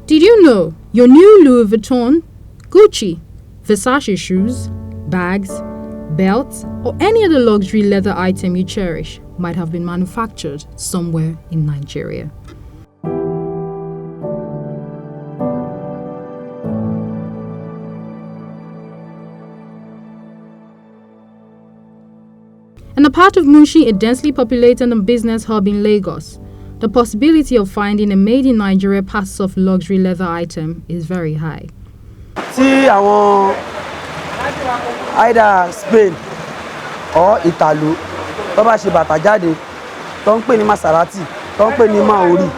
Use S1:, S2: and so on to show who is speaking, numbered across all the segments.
S1: Did you know your new Louis Vuitton, Gucci, Versace shoes, bags, belts, or any other luxury leather item you cherish might have been manufactured somewhere in Nigeria? In a part of Mushin, a densely populated and business hub in Lagos, the possibility of finding a made in Nigeria pass of luxury leather item is very high.
S2: Tí àwọn either Spain or Italy tó bá ṣe bàtà jáde tó ń pè ní Maserati, tó ń pè ní Maori,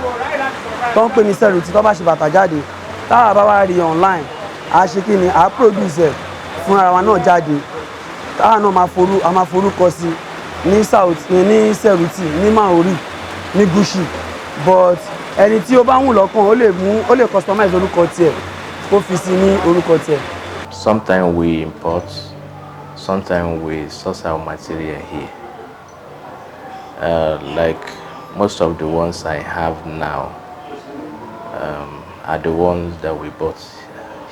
S2: tó ń pè ní Ceruti, tó bá ṣe bàtà jáde táwa bá wá rí online a ṣe kí ni a produce fún ara wa náà jáde táwa náà máa forúkọ sí ní South ní Ceruti, ní Maori, ní Gucci, but ẹni tí ó bá wù lọ́kàn ó lè customize orúkọ tiẹ̀ kó fi sí ní orúkọ tiẹ̀.
S3: Sometimes we import, sometimes we source our material here. Like most of the ones I have now are the ones that we bought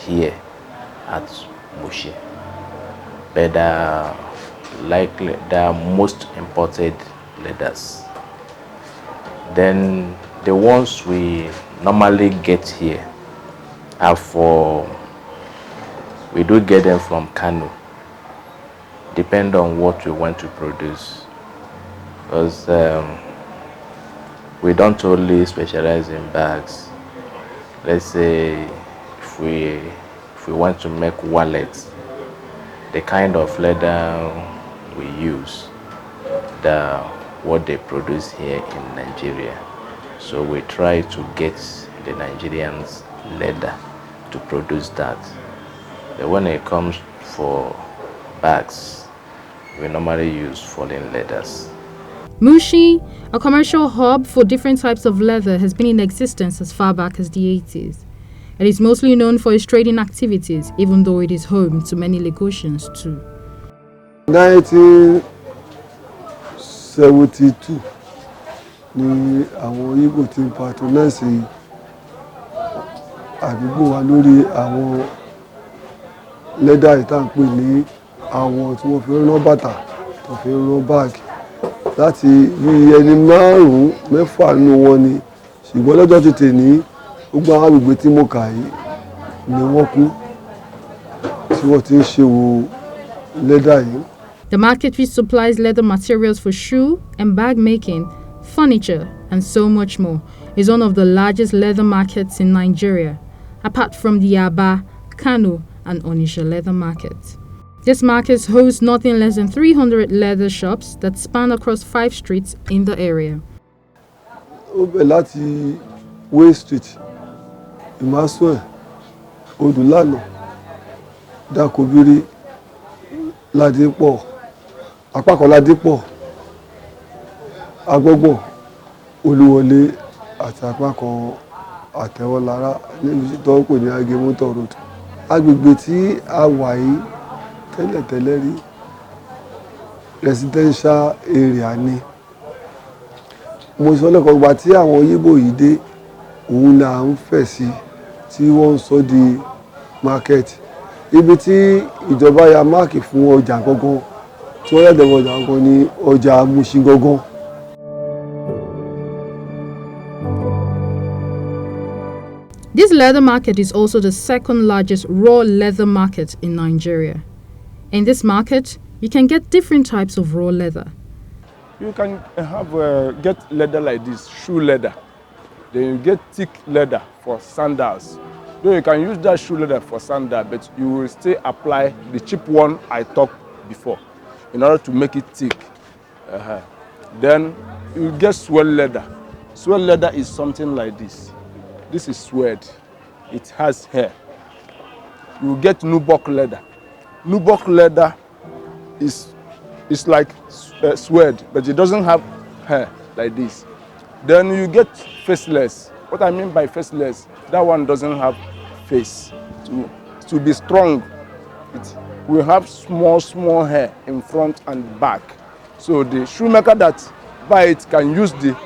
S3: here at Mushin. But they are most imported leathers. Then the ones we normally get here are we do get them from Kano, depend on what we want to produce. Because we don't only specialize in bags. Let's say if we want to make wallets, the kind of leather we use, what they produce here in Nigeria. So we try to get the Nigerians leather to produce that. But when it comes for bags, we normally use foreign leathers.
S1: Mushin, a commercial hub for different types of leather, has been in existence as far back as the 80s. It is mostly known for its trading activities, even though it is home to many Lagosians too.
S4: 1972 ni àwọn Igbo ti patronize àdúgbò wa lórí àwọn leather ìtàn pè ní àwọn tí wọ́n fi rán bàtà tó fi rán báàgì láti bí ẹni márùn-ún mẹ́fà nínú wọn ni ṣùgbọ́n lọ́jọ́ tètè ní gbogbo àwọn agbègbè tí mo kà yìí ni wọ́n kú tí wọ́n ti ń ṣe wo leather yìí.
S1: The market which supplies leather materials for shoe and bag making, furniture, and so much more, is one of the largest leather markets in Nigeria, apart from the Aba, Kano, and Onitsha leather markets. This market hosts nothing less than 300 leather shops that span across 5 streets in the area.
S4: Ó bẹ̀ láti Way Street, Imasue, Odulana, Dakobiri, Ladipo, apákan Ládípọ̀, Agbọ́gbọ̀n, Olúwọlé àti apákan Àtẹ̀wọlára níbi tó ń pè ní Agemotor Road. Agbègbè tí a wà yìí tẹ́lẹ̀tẹ́lẹ̀ rí residential area ni. Mo sọ lẹ́kọ̀ọ́ gba tí àwọn Yíbò yìí dé òun là ń fẹ̀ sí tí wọ́n ń sọ di market. Ibi tí ìjọba ya máàkì fún ọjà gangan tí wọ́n yàtọ̀ ọjà gangan ní ọjà Mushin gangan.
S1: This leather market is also the second largest raw leather market in Nigeria. In this market, you can get different types of raw leather.
S5: You can get leather like this, shoe leather. Then you get thick leather for sandals. Though you can use that shoe leather for sandal, but you will still apply the cheap one I talked before in order to make it thick. Then you get swell leather. Swell leather is something like this. This is suede. It has hair. You get nubuck leather. Nubuck leather is like suede, but it doesn't have hair like this. Then you get faceless. What I mean by faceless, that one doesn't have face. To be strong, it will have small hair in front and back. So the shoemaker that buy it can use the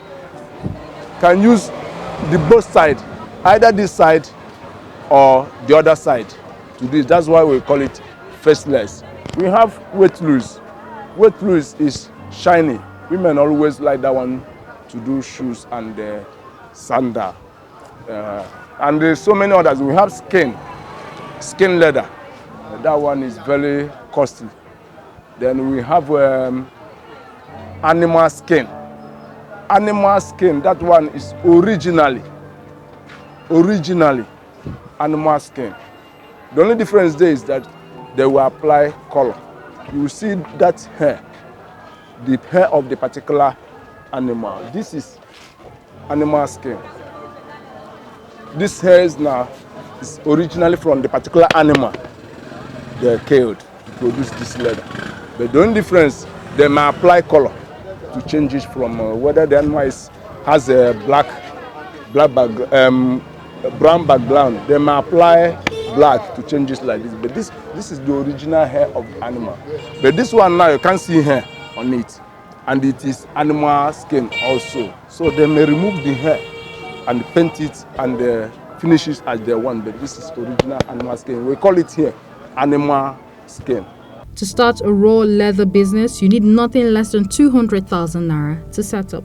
S5: both side, either this side or the other side to this. That's why we call it faceless. We have weight loose. Weight loose is shiny. Women always like that one to do shoes and sandal. And there's so many others. We have skin leather. That one is very costly. Then we have animal skin. Animal skin, that one is originally animal skin. The only difference there is that they will apply color. You will see that hair, the hair of the particular animal. This is animal skin. This hair is originally from the particular animal they killed to produce this leather. But the only difference, they may apply color to change it from whether the animal has a brown background. They may apply black to change it like this. But this is the original hair of the animal. But this one now, you can't see hair on it. And it is animal skin also. So they may remove the hair and paint it and finish it as they want. But this is original animal skin. We call it here animal skin.
S1: To start a raw leather business, you need nothing less than 200,000 naira to set up.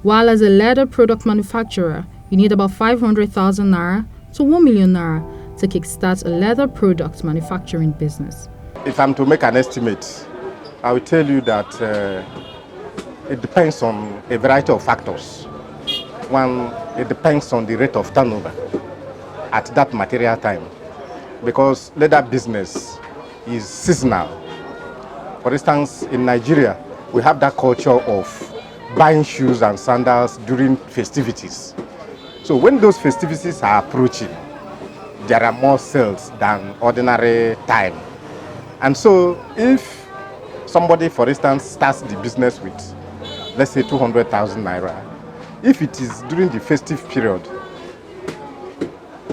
S1: While as a leather product manufacturer, you need about 500,000 naira to 1 million naira to kickstart a leather product manufacturing business.
S6: If I'm to make an estimate, I will tell you that it depends on a variety of factors. One, it depends on the rate of turnover at that material time, because leather business is seasonal. For instance, in Nigeria, we have that culture of buying shoes and sandals during festivities. So when those festivities are approaching, there are more sales than ordinary time. And so if somebody, for instance, starts the business with, let's say, 200,000 naira, if it is during the festive period,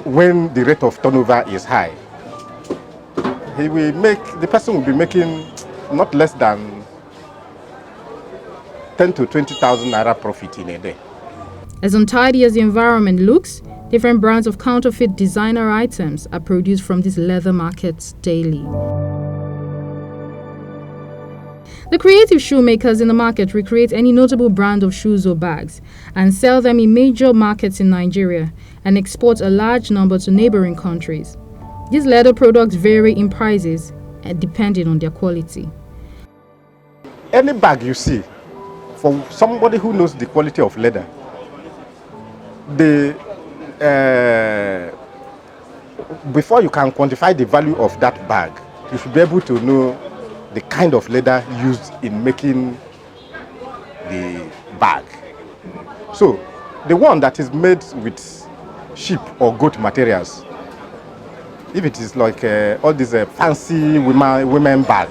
S6: when the rate of turnover is high, the person will be making not less than 10 to 20,000 naira profit in a day.
S1: As untidy as the environment looks, different brands of counterfeit designer items are produced from these leather markets daily. The creative shoemakers in the market recreate any notable brand of shoes or bags and sell them in major markets in Nigeria and export a large number to neighboring countries. These leather products vary in prices depending on their quality.
S6: Any bag you see, for somebody who knows the quality of leather, before you can quantify the value of that bag, you should be able to know the kind of leather used in making the bag. So, the one that is made with sheep or goat materials, if it is like all these fancy women bag,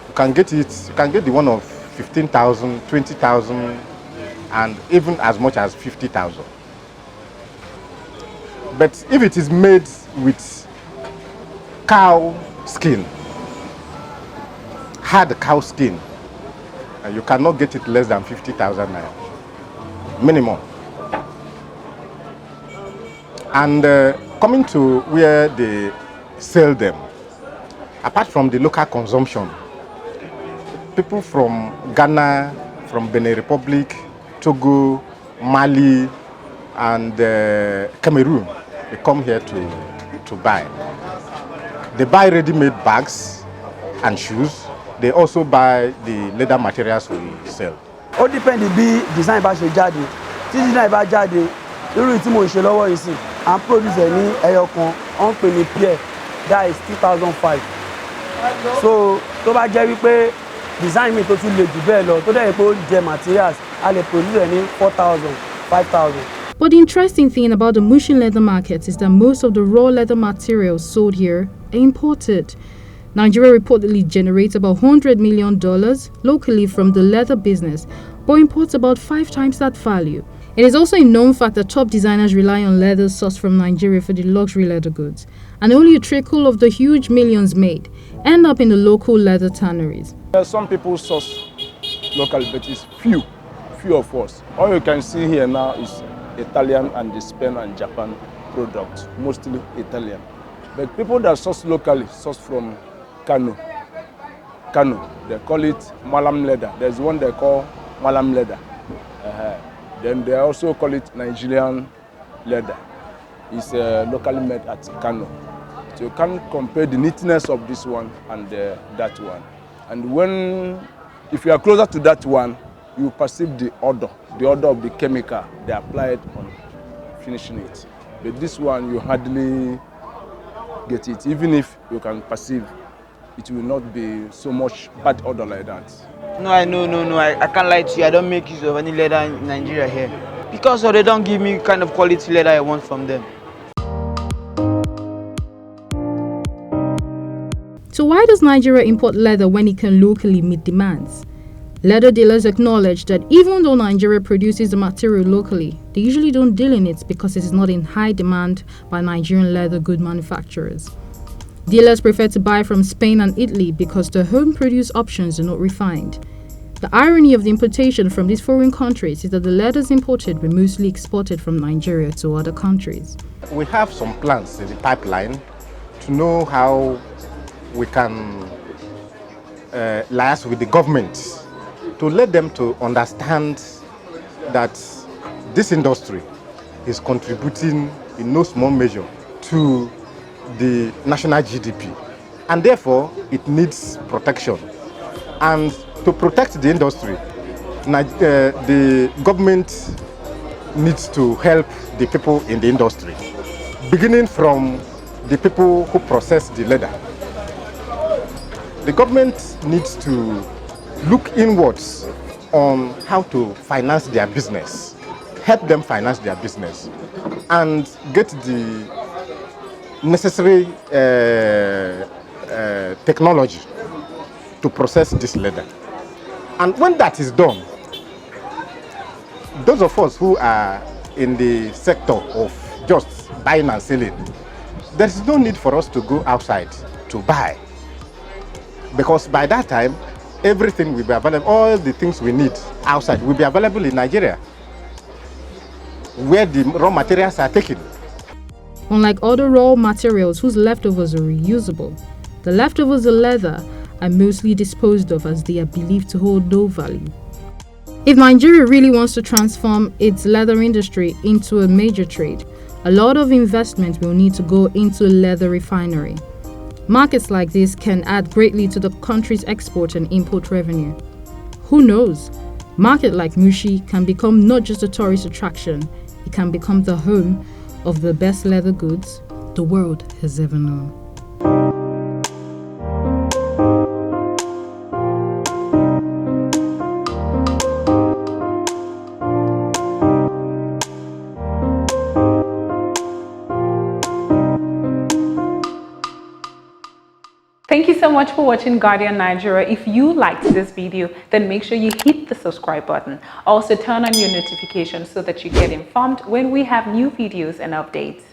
S6: you can get the one of 15,000, 20,000, and even as much as 50,000. But if it is made with cow skin, hard cow skin, you cannot get it less than 50,000 naira, minimum. And coming to where they sell them, apart from the local consumption, people from Ghana, from Benin Republic, Togo, Mali, and Cameroon, they come here to buy. They buy ready-made bags and shoes. They also buy the leather materials we sell.
S2: Ó depend bí design bá ṣe jáde. Tí design bá jáde, irú tí mo ṣe lọ́wọ́ yìí sí, à ń produce ẹ̀ ní ẹyọ kan, wọ́n ń pè ní pair, that is 2,500. So tó bá jẹ́ wípé design mi tó tún le jù bẹ́ẹ̀ lọ, tó dẹ̀ pé ó jẹ materials, a lè produce ẹ̀ ní 4,000, 5,000.
S1: But the interesting thing about the Mushin Leather Market is that most of the raw leather materials sold here are imported. Nigeria reportedly generates about $100 million locally from the leather business, but imports about 5 times that value. It is also a known fact that top designers rely on leather sourced from Nigeria for the luxury leather goods, and only a trickle of the huge millions made end up in the local leather tanneries.
S5: Some people source locally, but it's few of us. All you can see here now is Italian and Spain and Japan product, mostly Italian. But people that source locally source from Kano. They call it Malam leather. There's one they call Malam leather. Then they also call it Nigerian leather. It's locally made at Kano. So you can't compare the neatness of this one and that one. And if you are closer to that one, you perceive the odor of the chemical they applied on finishing it. But this one, you hardly get it. Even if you can perceive, it will not be so much bad odor like that.
S7: No, I can't lie to you. I don't make use of any leather in Nigeria here. Because they don't give me kind of quality leather I want from them.
S1: So why does Nigeria import leather when it can locally meet demands? Leather dealers acknowledge that even though Nigeria produces the material locally, they usually don't deal in it because it is not in high demand by Nigerian leather good manufacturers. Dealers prefer to buy from Spain and Italy because the home-produced options are not refined. The irony of the importation from these foreign countries is that the leathers imported were mostly exported from Nigeria to other countries.
S6: We have some plans in the pipeline to know how we can liaise with the government to let them to understand that this industry is contributing in no small measure to the national GDP, and therefore it needs protection. And to protect the industry, the government needs to help the people in the industry, beginning from the people who process the leather. The government needs to look inwards on how to finance their business, help them finance their business, and get the necessary technology to process this leather. And when that is done, those of us who are in the sector of just buying and selling, there is no need for us to go outside to buy. Because by that time, everything will be available, all the things we need outside will be available in Nigeria, where the raw materials are taken.
S1: Unlike other raw materials whose leftovers are reusable, the leftovers of leather are mostly disposed of as they are believed to hold no value. If Nigeria really wants to transform its leather industry into a major trade, a lot of investment will need to go into a leather refinery. Markets like this can add greatly to the country's export and import revenue. Who knows? Market like Mushi can become not just a tourist attraction, it can become the home of the best leather goods the world has ever known.
S8: Thank you so much for watching Guardian Nigeria. If you liked this video, then make sure you hit the subscribe button. Also turn on your notifications so that you get informed when we have new videos and updates.